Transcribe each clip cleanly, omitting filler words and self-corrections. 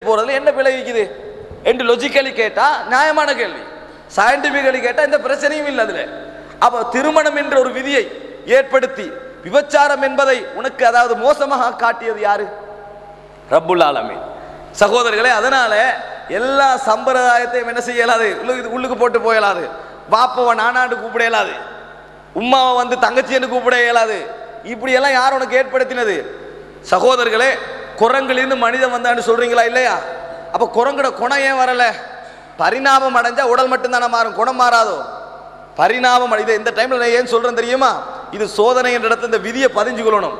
போறதுல என்ன விளைவிக்குது என்று லொஜிக்கலி கேட்டா நியாயமான கேள்வி. சயின்டிபிக்கலி கேட்டா இந்த பிரச்சனையும் இல்லை அதுல. அப்ப திருமணம் என்ற ஒரு விதியை ஏற்படுத்தி விபச்சாரம் என்பதை உனக்கு அதாவது மோசமாக காட்டியது யாரு? ரப்புல் ஆலமீன். சகோதரர்களே, அதனால எல்லா சம்பிரதாயத்தையும் என்ன செய்ய இயலாது, உள்ளுக்கு போட்டு போயலாது. பாப்பாவை நானாண்டு கூப்பிட இயலாது, உம்மாவை வந்து தங்கச்சின்னு கூப்பிட இயலாது. இப்படி எல்லாம் யார் உனக்கு ஏற்படுத்தினது? சகோதரர்களே, குரங்கிலிருந்து மனிதன் வந்தான்னு சொல்றீங்களா இல்லையா? அப்ப குரங்கோட குணம் ஏன் வரல? பரிணாமம் அடைஞ்சா உடல் மட்டும்தானே மாறும், குணம் மாறாதோ? பரிணாமம் இதை இந்த டைம்ல நான் ஏன் சொல்றேன் தெரியுமா? இது சோதனை என்ற இடத்துல இந்த விதியை பதிஞ்சு கொள்ளணும்.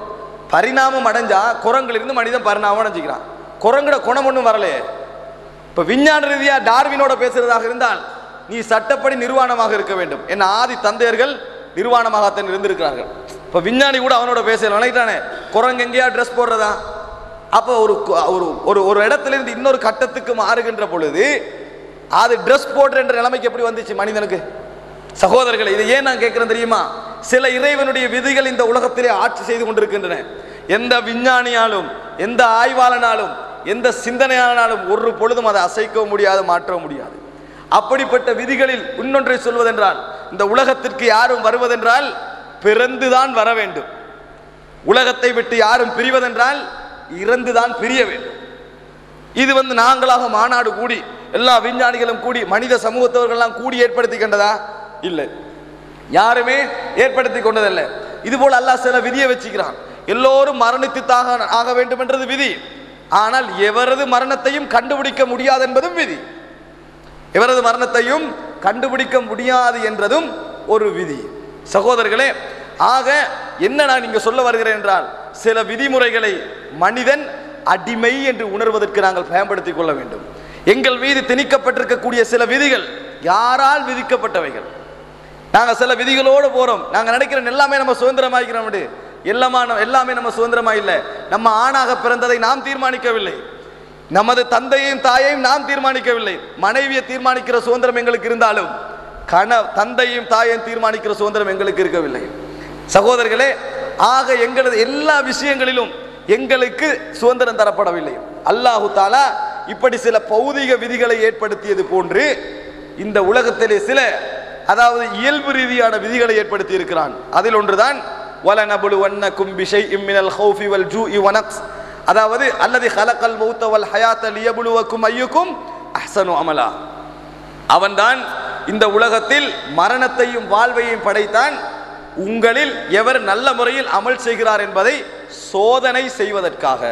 பரிணாமம் அடைஞ்சா குரங்கிலிருந்து மனிதன் பரிணாமம் அடைஞ்சிக்கிறான். குரங்கோட குணம் ஒன்றும் வரலையே. இப்ப விஞ்ஞான ரீதியா டார்வினோட பேசுறதாக இருந்தால் நீ சட்டப்படி நிர்வாணமாக இருக்க வேண்டும். என்ன ஆதி தந்தையர்கள் நிர்வாணமாகத்தான் இருந்திருக்கிறார்கள். இப்ப விஞ்ஞானி கூட அவனோட பேச நினைட்டானே, குரங்கு எங்கேயா ட்ரெஸ் போடுறதா? அப்போ ஒரு ஒரு இடத்துல இருந்து இன்னொரு கட்டத்துக்கு மாறுகின்ற பொழுது அது ட்ரெஸ் போடுற என்ற நிலைமைக்கு எப்படி வந்துச்சு மனிதனுக்கு? சகோதரர்களை, இதை ஏன் நான் கேட்கிறேன் தெரியுமா? சில இறைவனுடைய விதிகள் இந்த உலகத்திலே ஆட்சி செய்து கொண்டிருக்கின்றன. எந்த விஞ்ஞானியாலும் எந்த ஆய்வாளனாலும் எந்த சிந்தனையாளனாலும் ஒரு பொழுதும் அதை அசைக்கவும் முடியாது, மாற்றவும் முடியாது. அப்படிப்பட்ட விதிகளில் இன்னொன்றை சொல்வதென்றால், இந்த உலகத்திற்கு யாரும் வருவதென்றால் பிறந்துதான் வர வேண்டும். உலகத்தை விட்டு யாரும் பிரிவதென்றால் இறந்துதான் பிரிய வேண்டும். இது நாங்களாக மாநாடு கூடி எல்லா விஞ்ஞானிகளும் கூடி மனித சமூகத்தவர்கள்லாம் கூடி ஏற்படுத்தி கொண்டதா? இல்லை, யாருமே ஏற்படுத்தி கொண்டதில்லை. இது போல அல்லாஹ் சில விதியை வச்சுக்கிறான். எல்லோரும் மரணித்துத்தாக ஆக வேண்டும் என்றது விதி. ஆனால் எவரது மரணத்தையும் கண்டுபிடிக்க முடியாது என்பதும் விதி. எவரது மரணத்தையும் கண்டுபிடிக்க முடியாது என்றதும் ஒரு விதி. சகோதரர்களே, ஆக என்ன நான் இங்க சொல்ல வருகிறேன் என்றால், சில விதிமுறைகளை மனிதன் அடிமை என்று உணர்வதற்கு நாங்கள் பயன்படுத்திக் கொள்ள வேண்டும். எங்கள் மீது திணிக்கப்பட்டிருக்கக்கூடிய சில விதிகள் யாரால் விதிக்கப்பட்டவைகள்? நாங்கள் சில விதிகளோடு போறோம். நாங்கள் நினைக்கிறோம் எல்லாமே நம்ம சுதந்திரமாகிறோம். எல்லாமே நம்ம சுதந்திரமா இல்லை. நம்ம ஆணாக பிறந்ததை நாம் தீர்மானிக்கவில்லை, நமது தந்தையையும் தாயையும் நாம் தீர்மானிக்கவில்லை. மனைவியை தீர்மானிக்கிற சுதந்திரம் எங்களுக்கு இருந்தாலும் தந்தையும் தாயையும் தீர்மானிக்கிற சுதந்திரம் எங்களுக்கு இருக்கவில்லை. சகோதரர்களே, ஆக எங்களது எல்லா விஷயங்களிலும் எங்களுக்கு சுதந்திரம் தரப்படவில்லை. அல்லாஹு தாலா இப்படி சில பௌதிக விதிகளை ஏற்படுத்தியது போன்று இந்த உலகத்திலே சில அதாவது இயல்பு ரீதியான விதிகளை ஏற்படுத்தி இருக்கிறான். அதில் ஒன்றுதான் வலனபுலுவன்னகும் பிஷைஇம் மினல் ஹௌஃபி வல் ஜூஇ வனக்ஸ், அதாவது அல்லதி ஹலகல் மௌத வல் ஹயாத லியபுலுவக்கும் அய்யுக்கும் அஹ்ஸனு அமலா. அவன்தான் இந்த உலகத்தில் மரணத்தையும் வாழ்வையும் படைத்தான். உங்களில் எவர் நல்ல முறையில் அமல் செய்கிறார் என்பதை சோதனை செய்வதற்காக,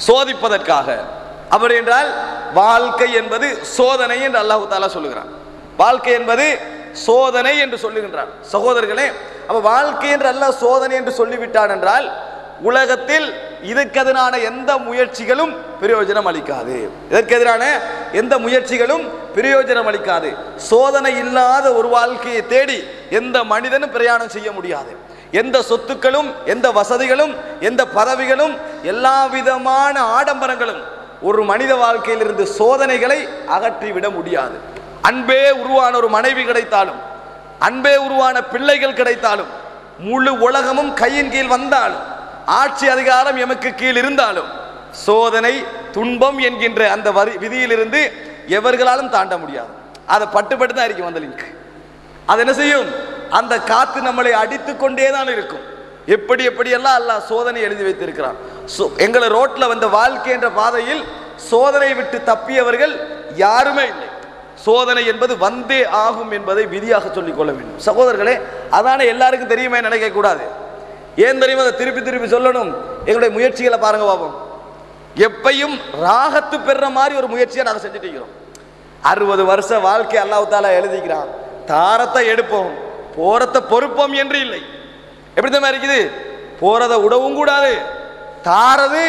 சோதிப்பதற்காக. அவர் என்றால் வாழ்க்கை என்பது சோதனை என்று அல்லாஹ் தஆலா சொல்லுகிறான். வாழ்க்கை என்பது சோதனை என்று சொல்லுகின்றான். சகோதரர்களே, அப்ப வாழ்க்கை என்று அல்லாஹ் சோதனை என்று சொல்லிவிட்டான் என்றால் உலகத்தில் இதற்கு எதிரான எந்த முயற்சிகளும் பிரயோஜனம் அளிக்காது. இதற்கு எதிரான எந்த முயற்சிகளும் பிரயோஜனம் அளிக்காது. சோதனை இல்லாத ஒரு வாழ்க்கையை தேடி எந்த மனிதனும் பிரயாணம் செய்ய முடியாது. எந்த சொத்துக்களும் எந்த வசதிகளும் எந்த பதவிகளும் எல்லா விதமான ஆடம்பரங்களும் ஒரு மனித வாழ்க்கையிலிருந்து சோதனைகளை அகற்றிவிட முடியாது. அன்பே உருவான ஒரு மனைவி கிடைத்தாலும், அன்பே உருவான பிள்ளைகள் கிடைத்தாலும், முழு உலகமும் கையின் கீழ் வந்தாலும், ஆட்சி அதிகாரம் எமக்கு கீழ் இருந்தாலும், சோதனை துன்பம் என்கின்ற அந்த விதியிலிருந்து எவர்களாலும் தாண்ட முடியாது. அதை பட்டுப்பட்டு தான் இருக்கும் அந்த லிங்க். அது என்ன செய்யும்? அந்த காத்து நம்மளை அடித்து கொண்டே தான் இருக்கும். எப்படி எப்படியெல்லாம் அல்லாஹ் சோதனை எழுதி வைத்திருக்கிறான். எங்களை ரோட்ல வந்த வாழ்க்கை என்ற பாதையில் சோதனை விட்டு தப்பியவர்கள் யாருமே இல்லை. சோதனை என்பது வந்தே ஆகும் என்பதை விதியாக சொல்லிக் கொள்ள வேண்டும். சகோதரர்களே, அதான எல்லாருக்கும் தெரியுமே நினைக்க கூடாது. ஏன் தெரியுமா அதை திருப்பி திருப்பி சொல்லணும்? எங்களுடைய முயற்சிகளை பாருங்க பாப்போம். எப்பையும் ராகத்து பெற மாதிரி ஒரு முயற்சியை நாங்கள் செஞ்சுட்டு இருக்கிறோம். 60 வருஷ வாழ்க்கை அல்லாஹ் தஆலா எழுதிக்கிறான். தாரத்தை எடுப்போம், போறத்தை பொறுப்போம் என்று இல்லை. எப்படி தான் இருக்குது? போறதை விடவும் கூடாது, தாரது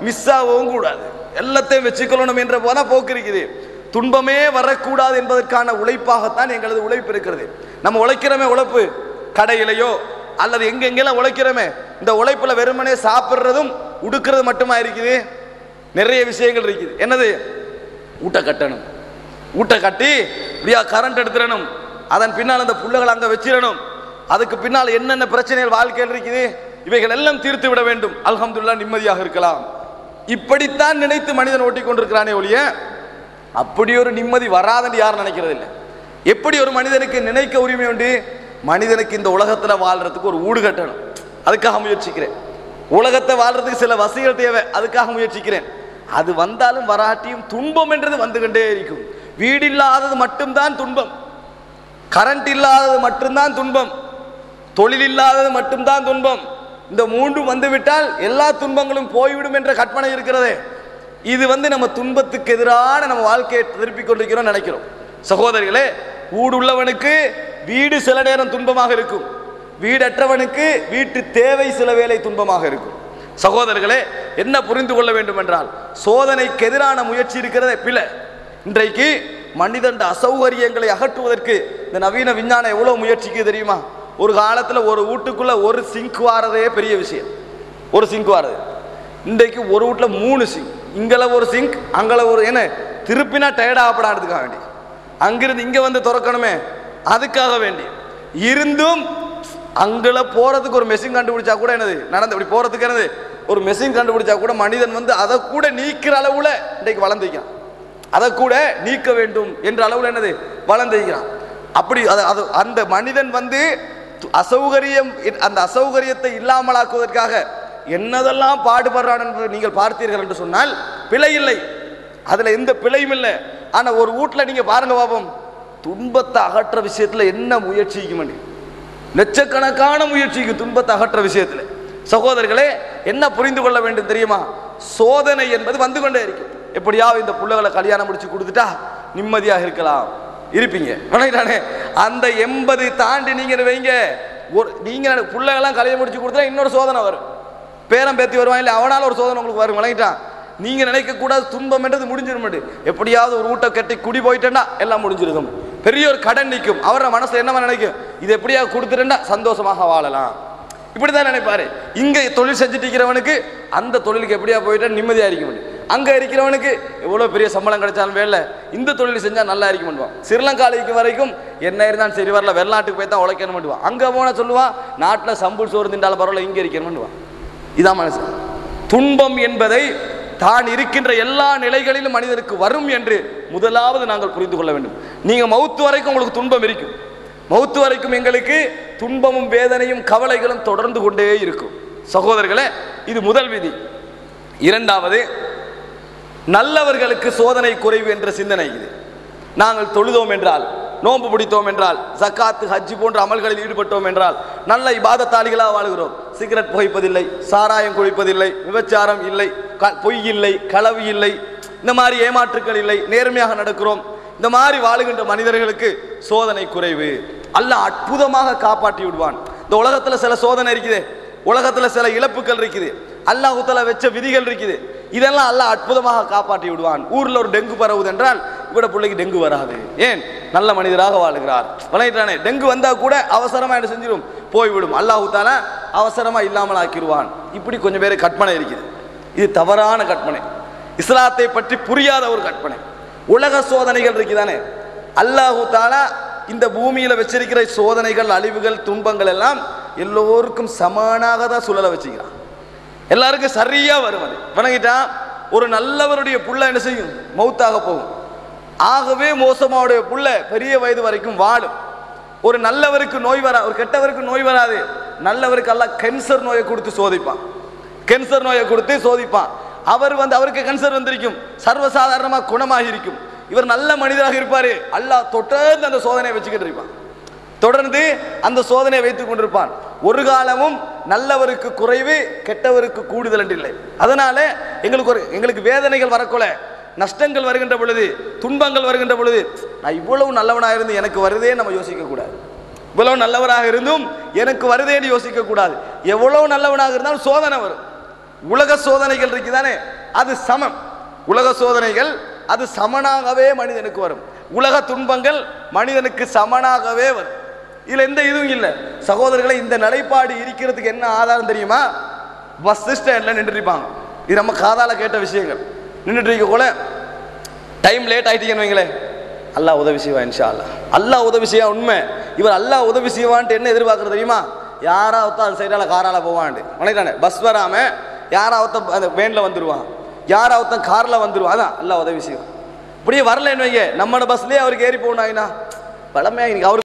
மிஸ் ஆகவும் கூடாது, எல்லாத்தையும் வச்சுக்கொள்ளணும் என்ற போன போக்கு இருக்குது. துன்பமே வரக்கூடாது என்பதற்கான உழைப்பாகத்தான் எங்களது உழைப்பு இருக்கிறது. நம்ம உழைக்கிறோமே, உழைப்பு கடையிலையோ அல்லது எங்கெங்கெல்லாம் உழைக்கிறோமே, இந்த உழைப்புல வெறுமனே சாப்பிட்றதும் உடுக்கிறது மட்டுமா இருக்குது? நிறைய விஷயங்கள் இருக்குது. என்னது? ஊட்ட கட்டணும், ஊட்ட கட்டி இப்படியா கரண்ட் எடுத்துடணும், அதன் பின்னால் அந்த புள்ளைகளை அங்கே வச்சிடணும், அதுக்கு பின்னால் என்னென்ன பிரச்சனைகள் வாழ்க்கையில் இருக்குது, இவைகள் எல்லாம் தீர்த்து விட வேண்டும். அல்ஹம்துலில்லாஹ் நிம்மதியாக இருக்கலாம். இப்படித்தான் நினைத்து மனிதன் ஓட்டிக்கொண்டிருக்கிறானே ஒழிய அப்படி ஒரு நிம்மதி வராதுன்னு யாரும் நினைக்கிறது இல்லை. எப்படி ஒரு மனிதனுக்கு நினைக்க உரிமை உண்டு? மனிதனுக்கு இந்த உலகத்தில் வாழ்றதுக்கு ஒரு ஊடு கட்டணும், அதுக்காக முயற்சிக்கிறேன். உலகத்தை வாழ்றதுக்கு சில வசதிகள் தேவை, அதுக்காக முயற்சிக்கிறேன். அது வந்தாலும் வராட்டியும் துன்பம் என்றது வந்து கொண்டே இருக்கும். வீடு இல்லாதது மட்டும்தான் துன்பம், கரண்ட் இல்லாதது மட்டும்தான் துன்பம், தொழில் இல்லாதது மட்டும்தான் துன்பம். இந்த மூன்றும் வந்துவிட்டால் எல்லா துன்பங்களும் போய்விடும் என்ற கற்பனை இருக்கிறதே. இது நம்ம துன்பத்துக்கு எதிரான நம்ம வாழ்க்கையை திருப்பிக் கொண்டிருக்கிறோம் நினைக்கிறோம். சகோதரிகளே, வீடு உள்ளவனுக்கு வீடு சில நேரம் துன்பமாக இருக்கும், வீடற்றவனுக்கு வீட்டு தேவை சில வேளை துன்பமாக இருக்கும். சகோதரர்களே, என்ன புரிந்து கொள்ள வேண்டும் என்றால், சோதனைக்கு எதிரான முயற்சி இருக்கிறதே பிழை. இன்றைக்கு மனிதன் அசௌகரியங்களை அகற்றுவதற்கு இந்த நவீன விஞ்ஞானம் எவ்வளவு முயற்சிக்கு தெரியுமா? ஒரு காலத்தில் ஒரு வீட்டுக்குள்ள ஒரு சிங்க் வாரதே பெரிய விஷயம். ஒரு சிங்க் வாரது இன்றைக்கு ஒரு வீட்டில் 3 சிங்க், இங்கே ஒரு சிங்க், அங்கே ஒரு, என்ன திருப்பினா டயர்ட் ஆகப்படாதுக்காக வேண்டி அங்கிருந்து இங்கே வந்து திறக்கணுமே அதுக்காக வேண்டி இருந்தும் அங்கே போகிறதுக்கு ஒரு மெஷின் கண்டுபிடிச்சா கூட என்னது நடந்து இப்படி போகிறதுக்கு என்னது ஒரு மெஷின் கண்டுபிடிச்சா கூட மனிதன் அதை கூட நீக்கிற அளவில் இன்றைக்கு வளர்ந்துக்கிறான். அதை கூட நீக்க வேண்டும் என்ற அளவில் என்னது வளர்ந்துக்கிறான். அப்படி அது அந்த மனிதன் அசௌகரியம், அந்த அசௌகரியத்தை இல்லாமலாக்குவதற்காக என்னதெல்லாம் பாடுபடுறான் என்பதை நீங்கள் பார்த்தீர்கள் என்று சொன்னால் பிழை இல்லை, அதில் எந்த பிழையும் இல்லை. ஆனால் ஒரு வீட்டில் நீங்கள் பாருங்க பாப்போம், துன்பத்தை அகற்ற விஷயத்தில் என்ன முயற்சிக்க முடியும்? லட்சக்கணக்கான முயற்சிக்கு துன்பத்தை அகற்ற விஷயத்தில். சகோதரர்களே, என்ன புரிந்து கொள்ள வேண்டும் தெரியுமா? சோதனை என்பது வந்து கொண்டே இருக்கு. எப்படியாவது இந்த பிள்ளைகளை கல்யாணம் முடிச்சு கொடுத்துட்டா நிம்மதியாக இருக்கலாம், இருப்பீங்க. அந்த 80 தாண்டி நீங்க வைங்க, நீங்க பிள்ளைகள்லாம் கல்யாணம் முடிச்சு கொடுத்தா இன்னொரு சோதனை வரும், பேரம் பேத்தி வருவான், இல்லை அவனால ஒரு சோதனை உங்களுக்கு வரும். விளங்கிட்டான்? நீங்க நினைக்க கூடாது துன்பம் என்றது முடிஞ்சிடும். எப்படியாவது ஒரு வீட்டை கட்டி குடி போயிட்டேன்னா எல்லாம் முடிஞ்சிருக்கும். பெரிய ஒரு கடன் நிற்கும், அவரோட மனசுல என்னமா நினைக்கும்? இது எப்படியாவது கொடுத்துட்டா சந்தோஷமாக வாழலாம், இப்படிதான் நினைப்பாரு. இங்க தொழில் செஞ்சுட்டு இருக்கிறவனுக்கு அந்த தொழிலுக்கு எப்படியா போயிட்டா நிம்மதியா இருக்க முடியும். அங்க இருக்கிறவனுக்கு எவ்வளவு பெரிய சம்பளம் கிடைச்சாலும் வேலை, இந்த தொழில் செஞ்சா நல்லா இருக்க மாட்டான். ஸ்ரீலங்காலைக்கு வரைக்கும் என்ன இருந்தாலும் சரி வரல, வெளிநாட்டுக்கு போய் தான் உழைக்கணும் மாட்டுவான். அங்க போனா சொல்லுவான், நாட்டில் சம்பூல் சோறு திண்டாலும் பரவாயில்ல, இங்க இருக்கணும்னுவான். இதான் மனசு. துன்பம் என்பதை தான் இருக்கின்ற எல்லா நிலைகளிலும் மனிதனுக்கு வரும் என்று முதலாவது நாங்கள் புரிந்து கொள்ள வேண்டும். நீங்க மௌத்து வரைக்கும் உங்களுக்கு துன்பம் இருக்கும், மௌத்து வரைக்கும் எங்களுக்கு துன்பமும் வேதனையும் கவலைகளும் தொடர்ந்து கொண்டே இருக்கும். சகோதரர்களே, இது முதல் விதி. இரண்டாவது, நல்லவர்களுக்கு சோதனை குறைவு என்ற சிந்தனை. இது நாங்கள் தொழுதோம் என்றால், நோன்பு பிடித்தோம் என்றால், ஜக்காத்து ஹஜ்ஜி போன்ற அமல்களில் ஈடுபட்டோம் என்றால் நல்ல இபாதத்தாளிகளாக வாழ்கிறோம். சிகரெட் புகைப்பதில்லை, சாராயம் குடிப்பதில்லை, விபச்சாரம் இல்லை, பொய் இல்லை, களவு இல்லை, இந்த மாதிரி ஏமாற்றுக்கள் இல்லை, நேர்மையாக நடக்கிறோம். இந்த மாதிரி வாழுகின்ற மனிதர்களுக்கு சோதனை குறைவு. அல்லாஹ் அற்புதமாக காப்பாற்றி விடுவான். இந்த உலகத்தில் சில சோதனை இருக்குது, உலகத்தில் சில இழப்புகள் இருக்குது, அல்லாஹ் தஆலா வச்ச விதிகள் இருக்குது, இதெல்லாம் அல்லாஹ் அற்புதமாக காப்பாற்றி விடுவான். ஊரில் ஒரு டெங்கு பரவுது என்றால் இவட பிள்ளைக்கு டெங்கு வராது. ஏன்? நல்ல மனிதராக வாழுகிறார். வளையிட்டானே, டெங்கு வந்தா கூட அவசரமா என்ன செஞ்சிடும், போய்விடும். அல்லாஹ் தஆலா அவசரமா இல்லாமல் ஆக்கிடுவான். இப்படி கொஞ்சம் பேர் கற்பனை இருக்குது. இது தவறான கற்பனை, இஸ்லாத்தை பற்றி புரியாத ஒரு கற்பனை. உலக சோதனைகள் இருக்குதானே, அல்லாஹ் தஆலா இந்த பூமியில வச்சிருக்கிற சோதனைகள், அழிவுகள், துன்பங்கள் எல்லாம் எல்லோருக்கும் சமானாக தான் சுழல வச்சுக்கிறான். எல்லாருக்கும் சரியா வருவது. வணங்கிட்டா ஒரு நல்லவருடைய புள்ள என்ன செய்யும், மௌத்தாக போகும். ஆகவே மோசமாவுடைய புள்ள பெரிய வயது வரைக்கும் வாழும். ஒரு நல்லவருக்கு நோய் வரா, ஒரு கெட்டவருக்கு நோய் வராது. நல்லவருக்கு அல்லாஹ் கேன்சர் நோயை கொடுத்து சோதிப்பான், கேன்சர் நோயை கொடுத்து சோதிப்பான். அவர் அவருக்கு கேன்சர் வந்திருக்கும், சர்வசாதாரணமாக குணமாகி இருக்கும். இவர் நல்ல மனிதராக இருப்பாரு, அல்லாஹ் தொடர்ந்து அந்த சோதனையை வச்சுக்கிட்டு இருப்பான், தொடர்ந்து அந்த சோதனையை வைத்துக் கொண்டிருப்பான். ஒரு காலமும் நல்லவருக்கு குறைவு, கெட்டவருக்கு கூடுதல் என்று இல்லை. அதனால எங்களுக்கு வேதனைகள் வரக்கொள்ள, நஷ்டங்கள் வருகின்ற பொழுது, துன்பங்கள் வருகின்ற பொழுது, நான் இவ்வளவு நல்லவனாக இருந்து எனக்கு வருதே நம்ம யோசிக்க கூடாது. இவ்வளவு நல்லவராக இருந்தும் எனக்கு வருதேன்னு யோசிக்க கூடாது. எவ்வளவு நல்லவனாக இருந்தாலும் சோதனை வரும். உலக சோதனைகள் இருக்குதானே, அது சமம். உலக சோதனைகள் அது சமனாகவே மனிதனுக்கு வரும். உலக துன்பங்கள் மனிதனுக்கு சமனாகவே வரும். இதுல எந்த இதுவும் இல்லை. சகோதரர்களை, இந்த நிலைப்பாடு இருக்கிறதுக்கு என்ன ஆதாரம் தெரியுமா? பஸ் ஸ்டாண்ட்ல நின்று இருப்பாங்க, இது நம்ம காதால கேட்ட விஷயங்கள். நின்றுட்டு இருக்க கூட டைம் லேட் ஆயிட்டீங்கன்னு வைங்களேன், அல்லாஹ் உதவி செய்வா, இன்ஷா அல்லாஹ் அல்லாஹ் உதவி செய்வா. உண்மை, இவர் அல்லாஹ் உதவி செய்வான்ட்டு என்ன எதிர்பார்க்கறது தெரியுமா? யாராவது அந்த சைடால காரால போவான்ட்டு வணங்கிட்டானே, பஸ் வராம யாராவது அந்த வேன்ல வந்துடுவான், யாராவது காரில் வந்துடுவா, அதான் எல்லாம் உதவி செய்வோம். இப்படியே வரலன்னு வைங்க, நம்மளோட பஸ்லேயே அவருக்கு ஏறி போனாங்கன்னா பழமையாக அவருக்கு